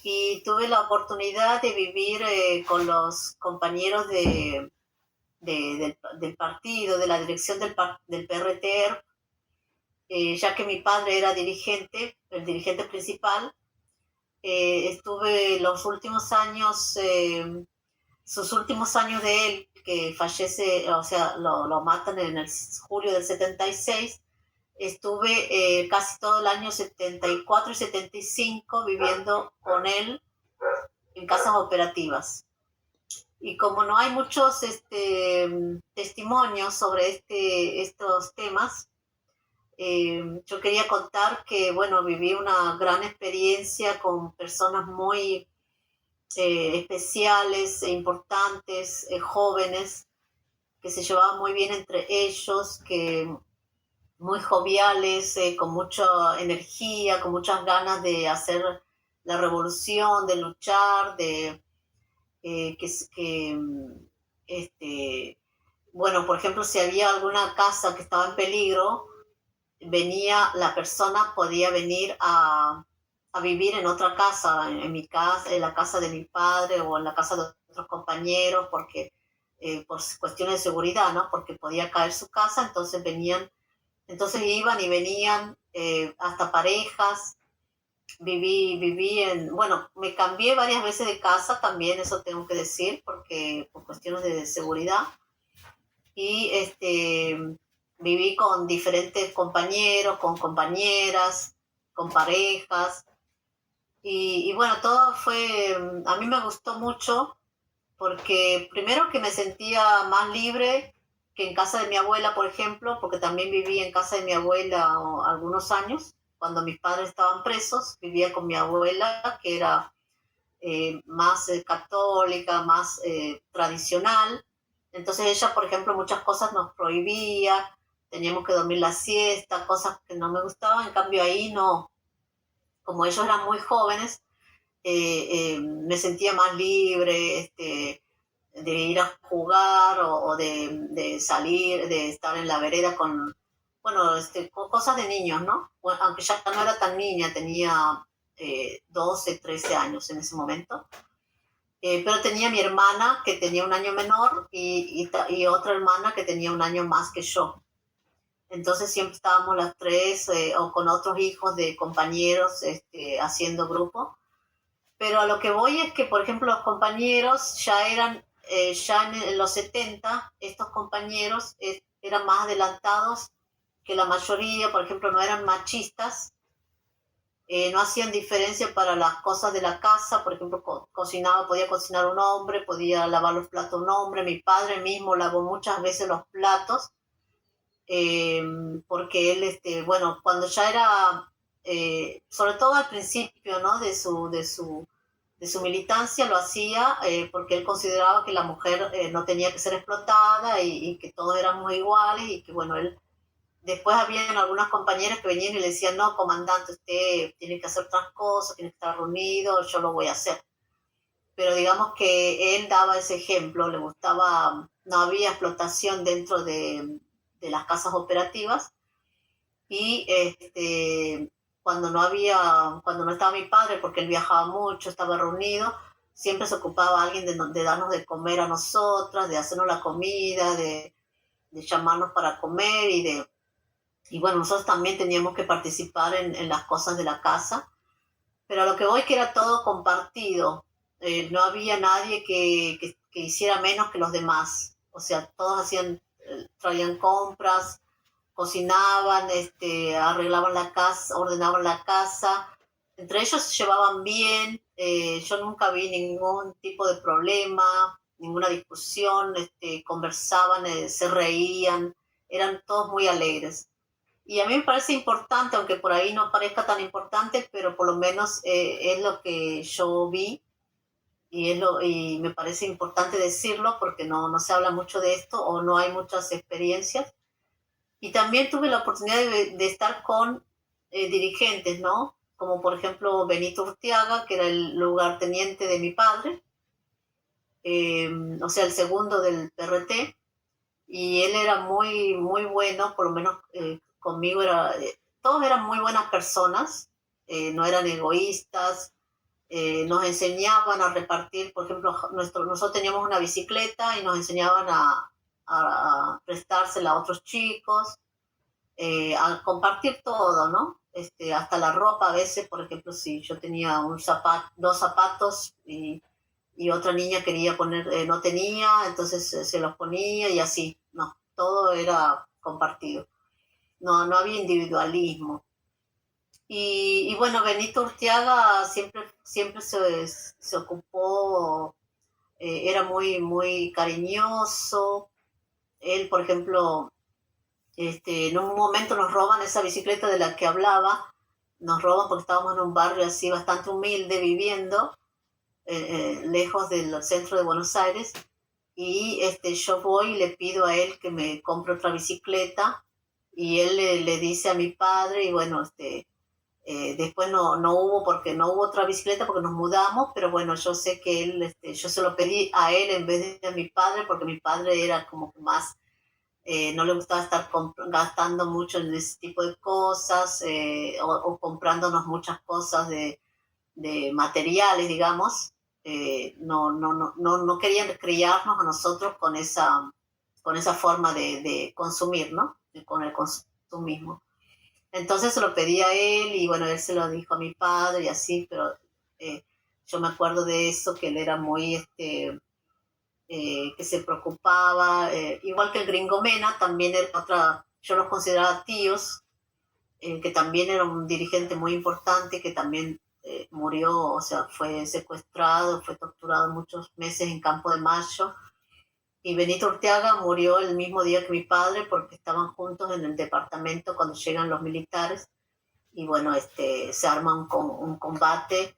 y tuve la oportunidad de vivir con los compañeros del partido, de la dirección del PRT, ya que mi padre era dirigente, el dirigente principal. Estuve los últimos años, sus últimos años de él, que fallece, o sea, lo matan en el julio del 76. Estuve casi todo el año 74 y 75 viviendo con él en casas operativas. Y como no hay muchos testimonios sobre estos temas, yo quería contar que, bueno, viví una gran experiencia con personas muy especiales e importantes, jóvenes, que se llevaban muy bien entre ellos, que muy joviales, con mucha energía, con muchas ganas de hacer la revolución, de luchar, de que este, bueno, por ejemplo, si había alguna casa que estaba en peligro, venía la persona, podía venir a vivir en otra casa, en mi casa, en la casa de mi padre o en la casa de otros compañeros, porque por cuestiones de seguridad, ¿no? Porque podía caer su casa, entonces venían, entonces iban y venían hasta parejas. Viví bueno, me cambié varias veces de casa también, eso tengo que decir, porque por cuestiones de seguridad. Y viví con diferentes compañeros, con compañeras, con parejas. Y bueno, todo fue, a mí me gustó mucho porque primero que me sentía más libre que en casa de mi abuela, por ejemplo, porque también viví en casa de mi abuela algunos años. Cuando mis padres estaban presos, vivía con mi abuela, que era más católica, más tradicional. Entonces ella, por ejemplo, muchas cosas nos prohibía, teníamos que dormir la siesta, cosas que no me gustaban, en cambio ahí no, como ellos eran muy jóvenes, me sentía más libre, de ir a jugar o de salir, de estar en la vereda con, bueno, cosas de niños, ¿no? Bueno, aunque ya no era tan niña, tenía 12, 13 años en ese momento. Pero tenía mi hermana que tenía un año menor y otra hermana que tenía un año más que yo. Entonces siempre estábamos las tres o con otros hijos de compañeros haciendo grupo. Pero a lo que voy es que, por ejemplo, los compañeros ya eran, ya en los 70, estos compañeros eran más adelantados que la mayoría, por ejemplo, no eran machistas, no hacían diferencia para las cosas de la casa, por ejemplo, cocinaba, podía cocinar un hombre, podía lavar los platos un hombre, mi padre mismo lavó muchas veces los platos, eh, porque él, bueno, cuando ya era, sobre todo al principio, ¿no? De su militancia lo hacía porque él consideraba que la mujer no tenía que ser explotada y que todos éramos iguales y que, bueno, él después habían algunas compañeras que venían y le decían, no, comandante, usted tiene que hacer otras cosas, tiene que estar reunido, yo lo voy a hacer. Pero digamos que él daba ese ejemplo, le gustaba, no había explotación dentro de las casas operativas y cuando no estaba mi padre, porque él viajaba mucho, estaba reunido, siempre se ocupaba alguien de darnos de comer a nosotras, de hacernos la comida, de llamarnos para comer y bueno, nosotros también teníamos que participar en las cosas de la casa, pero a lo que voy que era todo compartido, no había nadie que hiciera menos que los demás, o sea, todos hacían, traían compras, cocinaban, arreglaban la casa, ordenaban la casa, entre ellos se llevaban bien, yo nunca vi ningún tipo de problema, ninguna discusión, conversaban, se reían, eran todos muy alegres. Y a mí me parece importante, aunque por ahí no parezca tan importante, pero por lo menos es lo que yo vi y me parece importante decirlo porque no se habla mucho de esto o no hay muchas experiencias. Y también tuve la oportunidad de estar con dirigentes, ¿no? Como por ejemplo Benito Urtiaga, que era el lugarteniente de mi padre, eh, o sea, el segundo del PRT, y él era muy, muy bueno, por lo menos conmigo era, todos eran muy buenas personas, no eran egoístas, nos enseñaban a repartir, por ejemplo, nosotros teníamos una bicicleta y nos enseñaban a prestársela a otros chicos, a compartir todo, ¿no? Hasta la ropa a veces, por ejemplo, si yo tenía dos zapatos y otra niña quería poner, no tenía, entonces se los ponía y así, no, todo era compartido, no había individualismo. Y bueno, Benito Urteaga siempre se ocupó, era muy cariñoso. Él, por ejemplo, en un momento nos roban esa bicicleta de la que hablaba, nos roban porque estábamos en un barrio así bastante humilde viviendo, lejos del centro de Buenos Aires, y yo voy y le pido a él que me compre otra bicicleta, y él le dice a mi padre, y bueno, después no hubo, porque no hubo otra bicicleta porque nos mudamos, pero bueno, yo sé que él, yo se lo pedí a él en vez de a mi padre, porque mi padre era como que más, no le gustaba estar gastando mucho en ese tipo de cosas, o comprándonos muchas cosas de materiales, digamos. No querían criarnos a nosotros con esa forma de consumir, ¿no? Con el consumismo. Entonces se lo pedí a él y bueno, él se lo dijo a mi padre y así, pero yo me acuerdo de eso, que él era muy, que se preocupaba, igual que el Gringo Mena, también era otra, yo los consideraba tíos, que también era un dirigente muy importante, que también murió, o sea, fue secuestrado, fue torturado muchos meses en Campo de Mayo. Y Benito Urteaga murió el mismo día que mi padre porque estaban juntos en el departamento cuando llegan los militares y bueno, se arma un combate,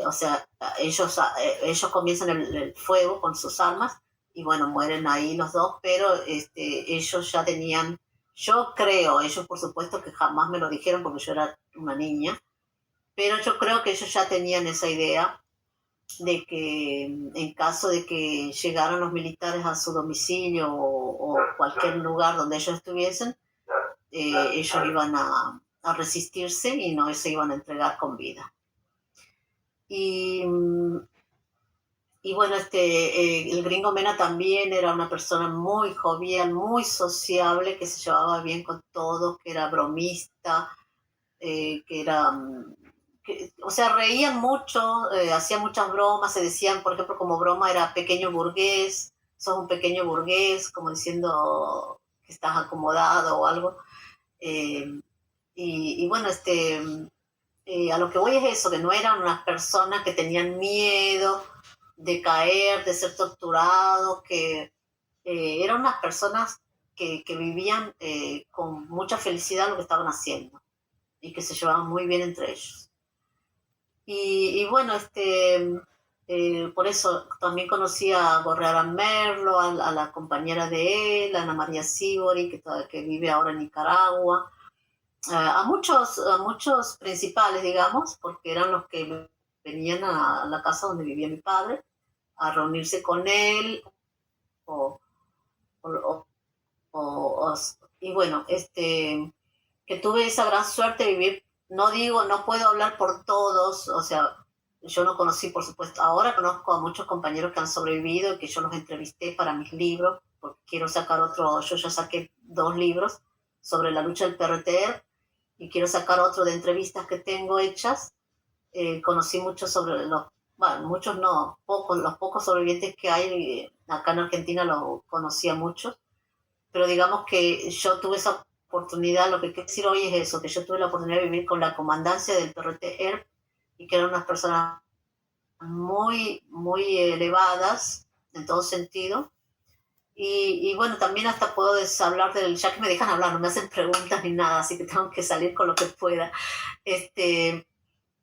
o sea, ellos comienzan el fuego con sus armas y bueno, mueren ahí los dos, pero ellos ya tenían, yo creo, ellos por supuesto que jamás me lo dijeron porque yo era una niña, pero yo creo que ellos ya tenían esa idea de que en caso de que llegaran los militares a su domicilio o cualquier lugar donde ellos estuviesen, ellos iban a resistirse y no se iban a entregar con vida. Y, y bueno, el Gringo Mena también era una persona muy jovial, muy sociable, que se llevaba bien con todos, que era bromista, que era, o sea, reían mucho, hacían muchas bromas, se decían, por ejemplo, como broma era pequeño burgués, sos un pequeño burgués, como diciendo que estás acomodado o algo. Eh, y bueno, a lo que voy es eso, que no eran unas personas que tenían miedo de caer, de ser torturados, que eran unas personas que vivían con mucha felicidad lo que estaban haciendo y que se llevaban muy bien entre ellos. Y bueno, por eso también conocí a Gorreara Merlo, a la compañera de él, Ana María Sibori, que vive ahora en Nicaragua, a muchos principales, digamos, porque eran los que venían a la casa donde vivía mi padre a reunirse con él o, o- o- o- y bueno, que tuve esa gran suerte de vivir, no digo, no puedo hablar por todos, o sea, yo no conocí, por supuesto, ahora conozco a muchos compañeros que han sobrevivido y que yo los entrevisté para mis libros, porque quiero sacar otro, yo ya saqué 2 libros sobre la lucha del PRT y quiero sacar otro de entrevistas que tengo hechas. Conocí mucho sobre bueno, muchos no, pocos, los pocos sobrevivientes que hay acá en Argentina los conocía muchos, pero digamos que yo tuve esa oportunidad, lo que quiero decir hoy es eso, que yo tuve la oportunidad de vivir con la comandancia del PRT-ERP y que eran unas personas muy elevadas en todo sentido. Y bueno, también hasta puedo hablar ya que me dejan hablar, no me hacen preguntas ni nada, así que tengo que salir con lo que pueda. Este,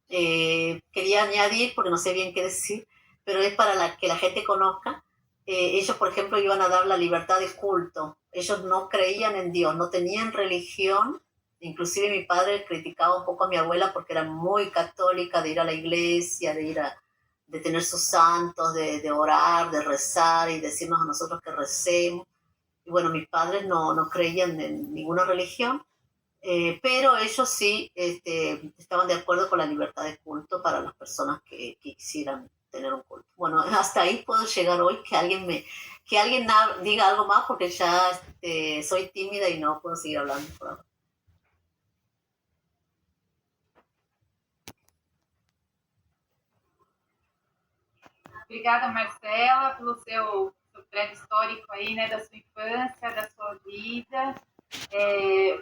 Quería añadir, porque no sé bien qué decir, pero es para que la gente conozca. Ellos, por ejemplo, iban a dar la libertad de culto. Ellos no creían en Dios, no tenían religión. Inclusive mi padre criticaba un poco a mi abuela porque era muy católica, de ir a la iglesia, de tener sus santos, de orar, de rezar y decirnos a nosotros que recemos. Y bueno, mis padres no creían en ninguna religión, Pero ellos sí estaban de acuerdo con la libertad de culto para las personas que quisieran tener un culto. Bueno, hasta ahí puedo llegar hoy, que alguien diga algo más porque ya soy tímida y no puedo seguir hablando por ahora. Obrigada, Marcela, pelo seu breve histórico aí, né, da sua infância, da sua vida.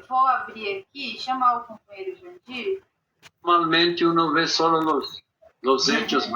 Vou abrir aqui, chamar o companheiro Jandir. Normalmente uno ve solo los hechos,